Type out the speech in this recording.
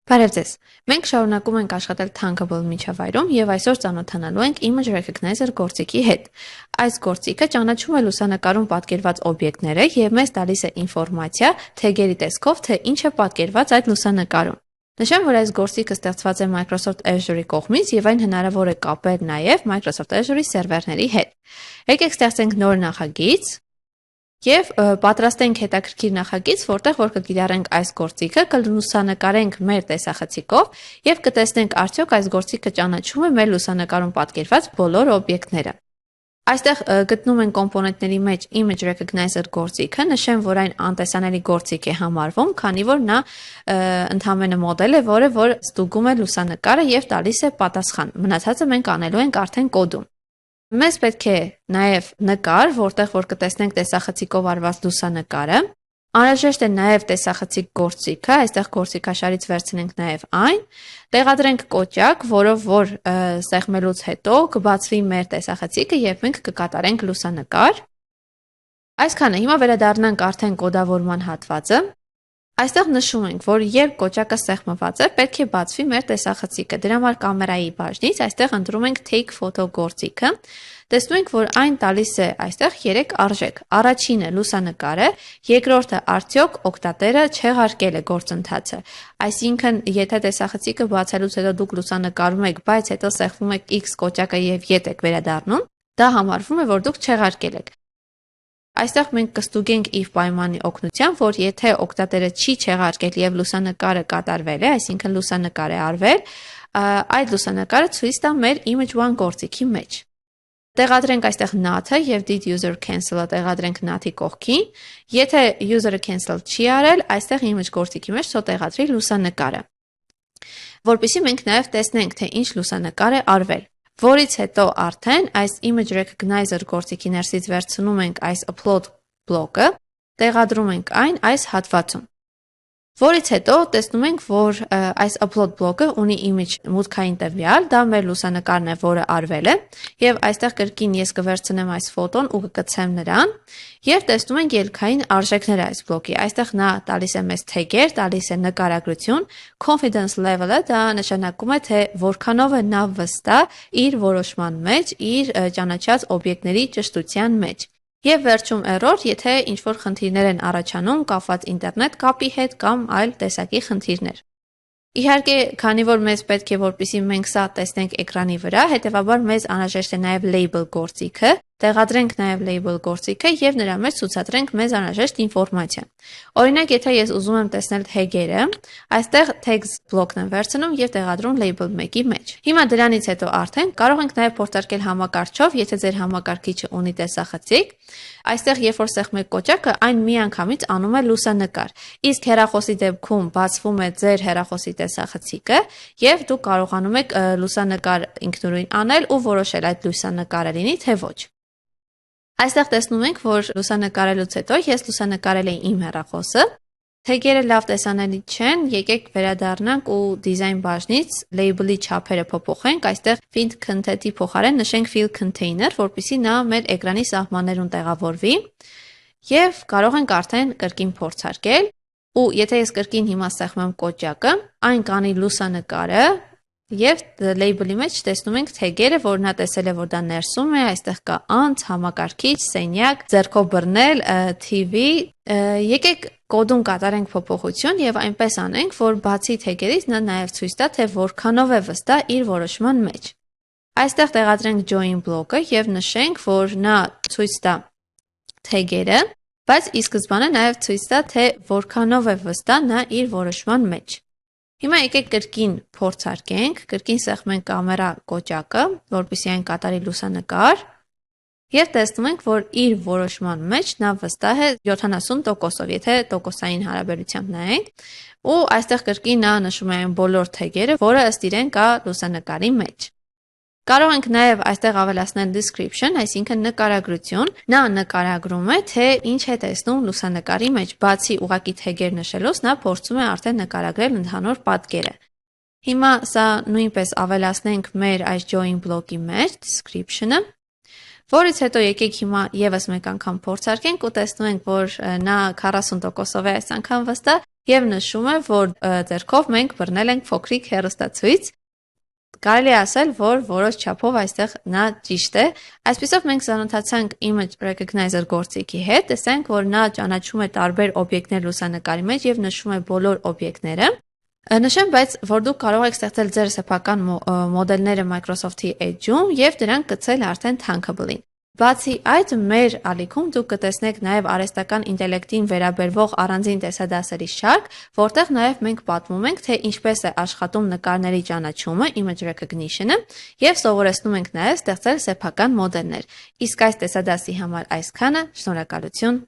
Բարև ձեզ։ Մենք շարունակում ենք աշխատել Thunkable միջավայրում եւ այսօր ծանոթանալու ենք Image Recognizer գործիքի հետ։ Այս գործիքը ճանաչում է լուսանկարում պատկերված օբյեկտները եւ մեզ տալիս է ինֆորմացիա թեգերի տեսքով, թե ինչ է պատկերված այդ լուսանկարում։ Նշեմ, որ այս գործիքը ստեղծված է Microsoft Azure-ի կողմից եւ այն հնարավոր է կապել նաեւ Microsoft Azure-ի սերվերների հետ։ Եկեք ստեղծենք նոր նախագիծ Եվ պատրաստենք հետաքրքիր նախագիծ, որտեղ որ կկիրառենք այս գործիքը, կլուսանկարենք մեր տեսախցիկով եւ կտեսնենք արդյոք այս գործիքը ճանաչում է մեր լուսանկարում պատկերված բոլոր օբյեկտները։ Այստեղ գտնում են կոմպոնենտների մեջ Image Recognizer գործիքը, նշեմ, որ այն անտեսանելի գործիք է համարվում, քանի որ նա ընդհանրապես մոդել է, որը ստուգում է լուսանկարը եւ տալիս է պատասխան։ Մնացածը մենք անելու ենք արդեն կոդում։ Մեզ պետք է նաև նկար, որտեղ որ կտեսնենք տեսախցիկով արված լուսանկարը։ Անհրաժեշտ է նաև տեսախցիկ գործիքը, այստեղ գործիքաշարից վերցնենք նաև այն։ Տեղադրենք կոճակ, որով որ սեղմելուց հետո կբացվի մեր տեսախցիկը եւ մենք կկատարենք լուսանկար։ Այսքանը, հիմա վերադառնանք արդեն կոդավորման հատվածը։ Այստեղ նշում ենք, որ երբ կոճակը սեղմված է, պետք է բացվի մեր տեսախցիկը։ Դրա համար կամերայի բաժնից այստեղ ընտրում ենք Take Photo գործիքը։ Տեսնում ենք, որ այն տալիս է այստեղ 3 արժեք։ Առաջինը լուսանկարը, երկրորդը արդյոք օգտատերը չեղարկել է գործընթացը։ Այսինքն, եթե տեսախցիկը բացելուց հետո դուք լուսանկարում եք, բայց հետո սեղմում եք X կոճակը եւ ետ եք վերադառնում, դա համարվում է, որ դուք չեղարկել եք։ Այստեղ մենք կստուգենք if պայմանի օգնությամբ, որ եթե օգտատերը չի չեղարկել եւ լուսանկարը կատարվել է, այսինքն լուսանկար է արվել, այդ լուսանկարը ցույց տա մեր image1 գործիքի մեջ։ Տեղադրենք այստեղ not-ը եւ did user cancel-ը տեղադրենք not-ի կողքին։ Եթե user-ը cancel չի արել, այստեղ image գործիքի մեջ ցո տեղադրի լուսանկարը։ Որպեսզի մենք նաեւ տեսնենք, թե ինչ լուսանկար է արվել։ Որից հետո արդեն այս Image Recognizer գործիքի ներսից վերցնում ենք այս upload բլոկը, տեղադրում ենք այն այս հատվածում։ Որից հետո տեսնում ենք, որ այս upload բլոկը ունի image մուտքային տվյալ, դա մեր լուսանկարն է, որը արվել է, եւ այստեղ կրկին ես կվերցնեմ այս ֆոտոն ու կկցեմ նրան, եւ տեսնում ենք ելքային արժեքները այս բլոկի։ Այստեղ նա տալիս է մեզ թեգեր, տալիս է նկարագրություն, confidence level-ը դա նշանակում է, թե որքանով է նա վստահ իր որոշման մեջ, իր ճանաչած օբյեկտների ճշտության մեջ։ Եվ վերջում error, եթե ինչ-որ խնդիրներ են առաջանում կապված ինտերնետ կապի հետ կամ այլ տեսակի խնդիրներ։ Իհարկե, քանի որ մեզ պետք է որպեսզի մենք սա տեսնենք էկրանի վրա, հետեւաբար մեզ անհրաժեշտ է նաև label գործիքը, տեղադրենք նաև label գործիքը եւ նրա մեջ ցուցադրենք մեզ անհրաժեշտ ինֆորմացիա։ Օրինակ, եթե ես ուզում եմ տեսնել թեգերը, այստեղ tags բլոկն եմ վերցնում եւ տեղադրում label 1-ի մեջ։ Հիմա դրանից հետո արդեն կարող ենք նաև փորձարկել համակարգչով, եթե ձեր համակարգիչը ունի տեսախցիկ, այստեղ երբ որ սեղմեք կոճակը, այն միանգամից անում է լուսանկար։ Իսկ հեռախոսի դեպքում բացվում է ձեր հեռախոսի տեսախցիկը եւ դուք կարողանում եք լուսանկար ինքնուրույն անել ու որոշել այդ լուսանկարը լինի թե ոչ։ Այստեղ տեսնում ենք, որ լուսանկարելուց հետո ես լուսանկարել եմ իմ հեռախոսը։ Թեգերը լավ տեսանելի չեն, եկեք վերադառնանք ու դիզայն բաժնից label-ի չափերը փոփոխենք, այստեղ field content-ի փոխարեն նշենք field container, որպեսզի նա մեր էկրանի սահմաններում տեղավորվի եւ կարող ենք արդեն կրկին փորձարկել ու եթե ես կրկին հիմա սեղմեմ կոճակը, այն կանի լուսանկարը Եվ label-ի մեջ տեսնում ենք թեգերը, որ նա տեսել է, որ դա ներսում է, այստեղ կա անց, համակարգիչ, սենյակ, ձեռքով բռնել, TV, եկեք կոդում կատարենք փոփոխություն եւ այնպես անենք, որ բացի թեգերից նա նաեւ ցույց տա, թե որքանով է վստահ իր որոշման մեջ։ Այստեղ տեղադրենք join բլոկը եւ նշենք, որ նա ցույց տա թեգերը, բայց ի սկզբանե նաեւ ցույց տա, թե որքանով է վստահ նա իր որոշման մեջ։ Հիմա եկեք կրկին փորձարկենք, կրկին սեղմենք կամերա կոճակը, որպեսզի այն կատարի լուսանկար, եւ տեսնում ենք, որ իր որոշման մեջ նա վստահ է 70%-ով, եթե տոկոսային հարաբերությամբ նայենք, ու այստեղ կրկին նա նշում է այն բոլոր թեգերը, որը ըստ իրեն կա լուսանկարի մեջ։ Կարող ենք նաև այստեղ ավելացնել description, այսինքն նկարագրություն, նա նկարագրում է, թե ինչ է տեսնում լուսանկարի մեջ, բացի ուղակի թեգեր նշելուց, նա փորձում է արդեն նկարագրել ընդհանուր պատկերը։ Հիմա սա նույնպես ավելացնենք մեր այս join բլոկի մեջ, description-ը, որից հետո եկեք հիմա եւս մեկ անգամ փորձարկենք ու տեսնենք, որ նա 40%-ով է այս անգամ վստահ եւ նշում է, որ ձեռքով մենք բռնել ենք փոքրիկ հեռուստացույց։ Կարելի է ասել, որ որոշ չափով այստեղ նա ճիշտ է։ Այսպիսով մենք ծանոթացանք image recognizer գործիքի հետ, տեսանք, որ նա ճանաչում է տարբեր օբյեկտներ լուսանկարի մեջ եւ նշում է բոլոր օբյեկտները։ Նշեմ, բայց որ դուք կարող եք ստեղծել ձեր սեփական մոդելները Microsoft-ի Edge-ում եւ դրանք գցել արդեն Thunkable-ին։ Բացի այդ, մեր ալիքում դուք կտեսնեք նաև արհեստական ինտելեկտին վերաբերվող առանձին տեսադասերի շարք, որտեղ նաև մենք պատմում ենք, թե ինչպես է աշխատում նկարների ճանաչումը, image recognition-ը, եւ սովորեցնում ենք նաև ստեղծել սեփական մոդելներ։ Իսկ այս տեսադասի համար այսքանը, շնորհակալություն։